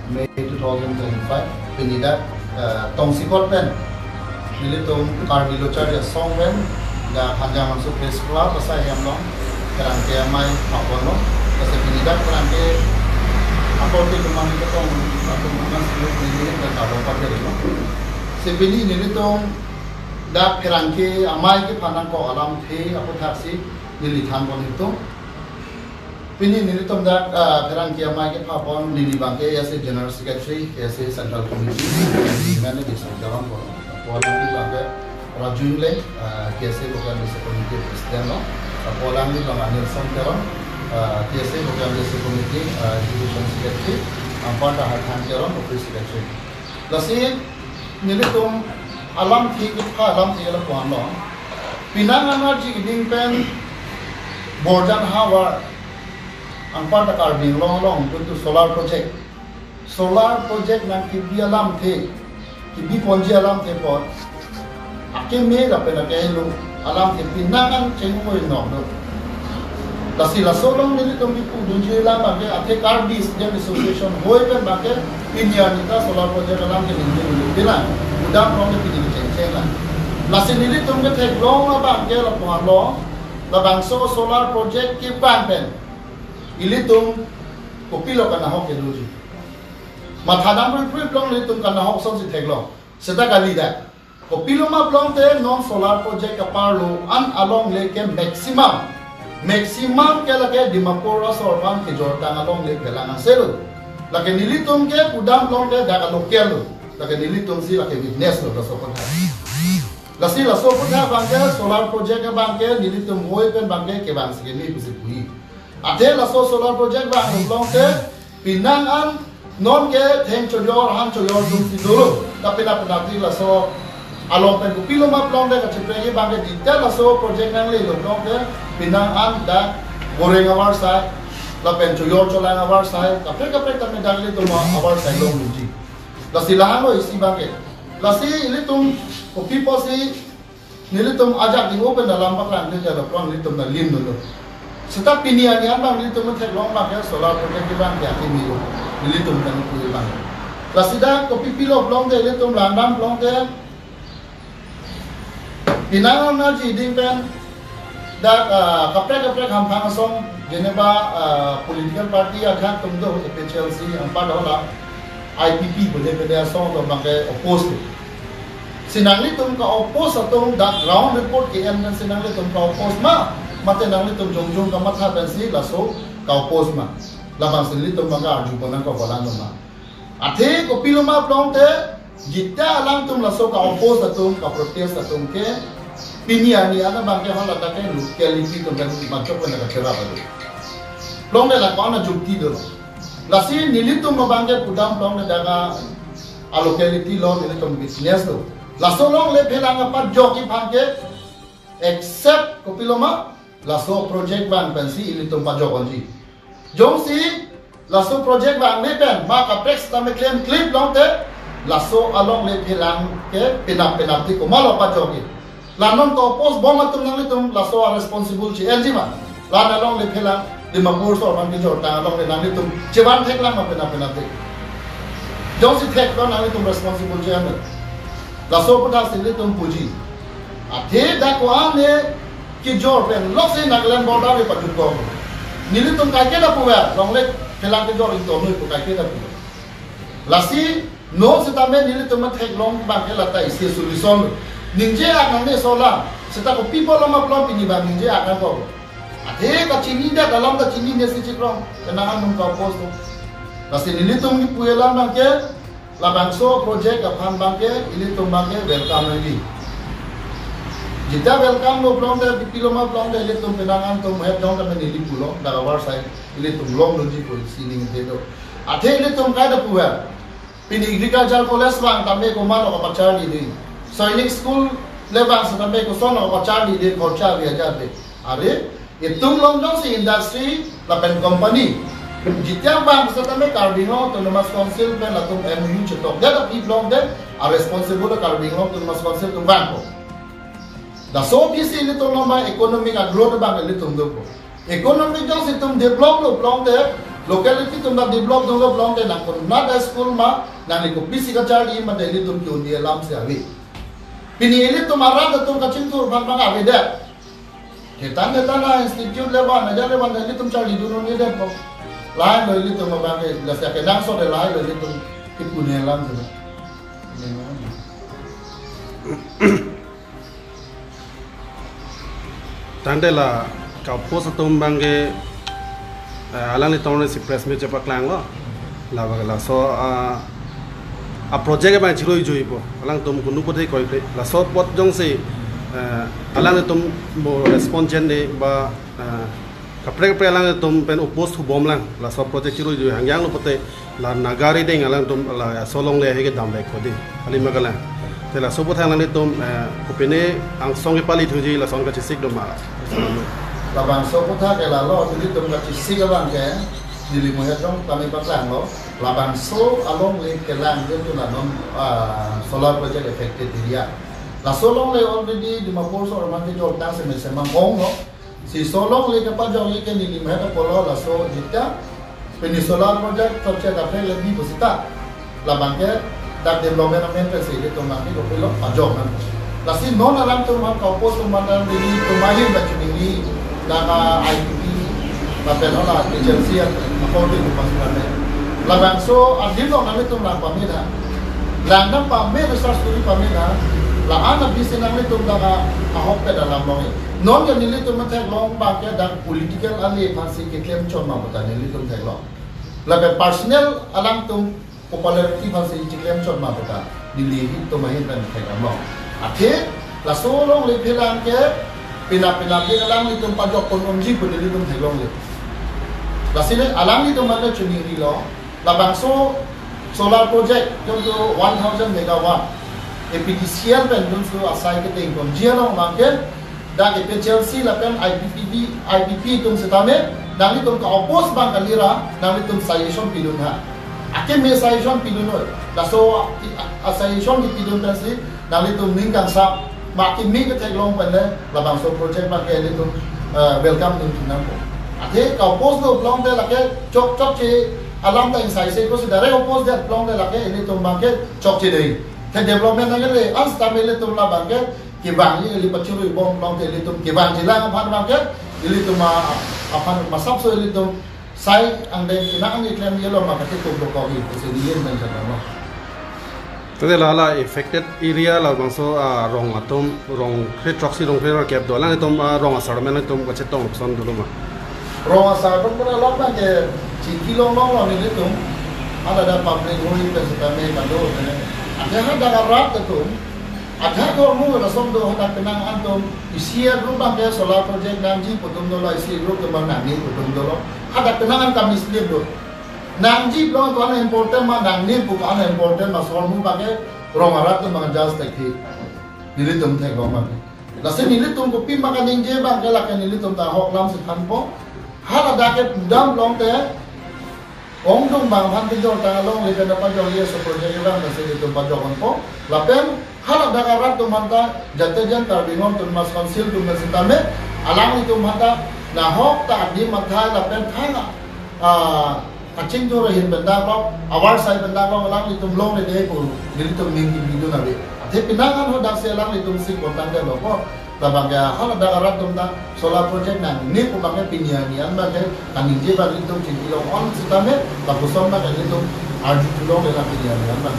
May 2025 pinida tong sikot pen nilitong Carmelo Charge song pen da hanya masuk ke sekolah pasal yang long kerang ke mai apa no kasi pinida kerang ke apa tu kemana kita tong atau mana sebelum ini dan kalau pakai itu sebini nilitong da kerang ke amai ke panang ko alam the apa taksi nilithan pon itu Pini nilitong dak kerang kia mai ke papon nili bangke ya se general secretary ya se central committee mana bisa jalan ko polang ni bangke rajun le kia se local bisa committee president no polang ni bang Nelson Teron kia se local bisa committee division secretary ampa dah han Teron office secretary lasi nilitong alam thi ke alam thi la puan no pinangan ji ding pen bordan hawa ang pada karbing long untuk solar project nang kibi alam the kibi ponji alam the pot akim me la pena ke lu alam the pinangan chengo no no lasi la solong ni tum bi pu dunje la ba ke ate karbis dia association hoy kan ba ke pinya ni ta solar project alam ke ni lu bila udang long ke pini cheng la lasi ni tum ke thek long la ba ke la pa lo la bang solar project ki ban pen ilitung kopilo kana hok eluji mathadam pri plong litung kana hok son si theglo seta kalida kopilo ma plong te non solar project aparlo an along le ke maximum ke la ke dimapura sorban ke jortang along le kelanga selo la ke nilitung ke udam plong ke daga lokelo la ke nilitung si la ke business lo so kon la si la so kon bangke solar project ke bangke nilitung hoy pen bangke ke bang sigini bisipui Ate la solar project ba long te pinangan non ke theng choyor han choyor dum ti dulu tapi na penati la so along pen kupilo ma plong de ka chepre ba ke detail la so project nang le long te pinangan da goreng awar sai la pen choyor cholang awar sai kapre ta me dang le to ma awar sai long luji la silahan lo isi ba ke la si ile tum people si nile tum ajak di open dalam pakran de la plong le tum na lim no Setiap pinian yang bang itu mentek long bang ya solar project bang ya ini lo, ini tuh kan itu bang. Lasida kopi pilo long deh, ini tuh landam long deh. Pinangan naji ding pen, dak kaprek hampang song, jeneba political party akan tunggu PCLC empat dolar IPP boleh beda song tuh bang ke oppose. Sinang itu ke oppose atau dak ground report KM dan sinang itu ke oppose mah. Mate nang litum jong ka matha bensi laso ka pos ma labang sin litum banga arju ponan ko bolan ma athe ko piloma plong te jitta alang tum laso ka pos atum ka protest atum ke pinia ni ana bangke hala ta ke locality tum kan macho ko na ka chera ba plong le la ko na jukti do lasi nilitum ma bangke pudam plong le daga a locality lo nilitum business do laso long le phelang pa joki bangke except ko piloma laso project ban pensi ini tumpa jokonji jong si laso project ban me pen maka prex tame claim clip long te laso along le philang ke pinap ti ko malo pa joki lanon ko post bom atum nang litum laso responsible chi LG ma lan along le philang di mapur so man ki jorta along le nang litum chewan thek lang ma pinap ti jong si thek lo nang litum responsible chi am laso puta sin litum puji athe da ko ane कि जो पेन लोग से नागालैंड बॉर्डर में पहुंच गए नीली तुम काय के ना पुआ लोंगले फेला के जो इतो नो को काय के ना पुआ लासी नो से तमे नीली तुम थेक लोंग बाके लता इसे सॉल्यूशन निंजे आगन ने सोला सेता को पीपल मा प्लॉन पिनी बा निंजे आगन को आधे का चीनी दा dalam दा चीनी ने से चिक्रम केना हम का पोस्ट लासी नीली तुम की पुएला बाके la bangso project apan बाके नीली तुम बाके वेलकम लगी Jika welcome lo plong de piloma plong de litum penangan tum head down kami nili pulo daga war sai litum long logi ko sini ngedo athe litum kai da puwa pini agriculture college bang kami ko malo ka pachar ni sainik school le bang sa kami ko son ka pachar ni de khorcha bi ajar de are itum long dong si industry la pen company jitya bang sa kami carbino autonomous council pen la tum MU chetok da pi plong de are responsible carbino autonomous council tum bang ko da so bisi ni tum lama economic growth bang ni tum do ko economic jong si tum develop lo plong de locality tum na develop dong long te na kon na da school ma na ni ko bisi ka charli ma de tum kyo ni lam se awi pini eli tum ara da tum ka chin tur ban bang awi de kita na institute level na jale ban eli tum charli du no ni de ko lai lo eli tum ba ke la sa ke dang so de lai lo eli tum ipu ni lam se tandela kau post tum bangge alang ni tawne si press meet cepak lang lo la bagala so a project ba chiroi joi po alang tum kunu po dei koi la so pot jong se alang ni tum mo response ne ba kapre kapre alang tum pen oppost hu bom lang la so project chiroi joi hangyang lo pote la nagari deng alang tum la solong le hege dam back ko di ali magala te la so pot alang ni tum kupene ang song pali thuji la song ka chisik do ma labang so kota ke la lo jadi tum ka chisi ka bang ke dili mo ya jong kami paklang lo labang so along le ke lang je tu la non solar project affected area la so long le already di mapur so ramang ke jol tang se me se mang gong lo si so long le ke pa jong le ke ni me ka polo la so jita peni solar project to che da pe le bi posita labang ke da development pe se ke tum ma ke ko pe lo pa jong na la si non alam tum ma ka pos tum ma dan ni tum ma hin ba chini naka IPP tapi nona agensi according to pasal labang so adil dong nami tum lang pamina lang nam pamina research studi pamina la ana bisi nami tum naka ahok ke dalam long non yang nili tum matek long pakai dan political ali pasti ke claim chon ma bukan nili tum tek long labang personal alang tum popularity pasti ke claim chon ma bukan nili tum mahin dan tek long akhir la so long le pelang ke pina-pina dia alam ni tum pajok kon omji pun dia tum thelong le la sini alam ni tum mana chuni ri lo la bangso solar project jom tu 1000 megawatt APTCL pen jom tu asai ke teng kon jia lo market dan APTCL la pen IPP tum setame dan ni tum ka opos bang kalira dan ni tum suggestion pilun ha ake me suggestion pilun la so suggestion di pilun ta si dan ni tum ningkang sa makin mi ke long pada labang so project pakai itu welcome to Tunampo. Ade kau post do long de lake chok che alam ta insai se ko se dare post de long de lake ini tu market chok che dei. Ke development nang le ans ta mele tu labang ke ki bang ni li pachuru bom long de li tu ki bang jilang aphan market li tu ma aphan masap so li tu sai ang de kinang ni claim yelo ma ke tu ko ni se dien dan jana. Tadi la affected area la bangso rong atom rong retroxy rong clear cap do lang itom rong asar men itom kache tong son dulu ma rong asar pun pernah long kan ke ciki long ni itom ada public hoi pe setame kando ada ada rat itom ada ko mu rasom do ada kenang antom isia rumah ke solar project nanji potom do la isi group ke mana ni potom do ada kenangan kami sendiri do Nangji belum tuan important mah nangni bukan important mah soal mu pakai romarat tu makan jas tekhi nili tum tek roman. Lalu nili tum kopi makan ningje bang kelak nili tum tak hok lam setan po. Hal ada ke dam long teh. Ong tum bang han tijol tang long lepas dapat jol dia seperti orang nasi nili tum pajokan po. Lapen hal ada karat tum manta jatuh jantar bingung tum mas konsil tum nasi tame alang itu manta nah hok tak di mata lapen thanga kacing tu rahin benda kau, awal saya benda kau alang itu belum ada pun, jadi tu minggu video nabi. Tapi pinangan ho dak selang itu mesti kontak dia loh. Tabang ya hal ada karat tu tak solar project nang ni pun pakai pinjamian bagai kaning je bagi itu cinti long on setame, bagus on bagai itu arju tu long dengan pinjamian bang.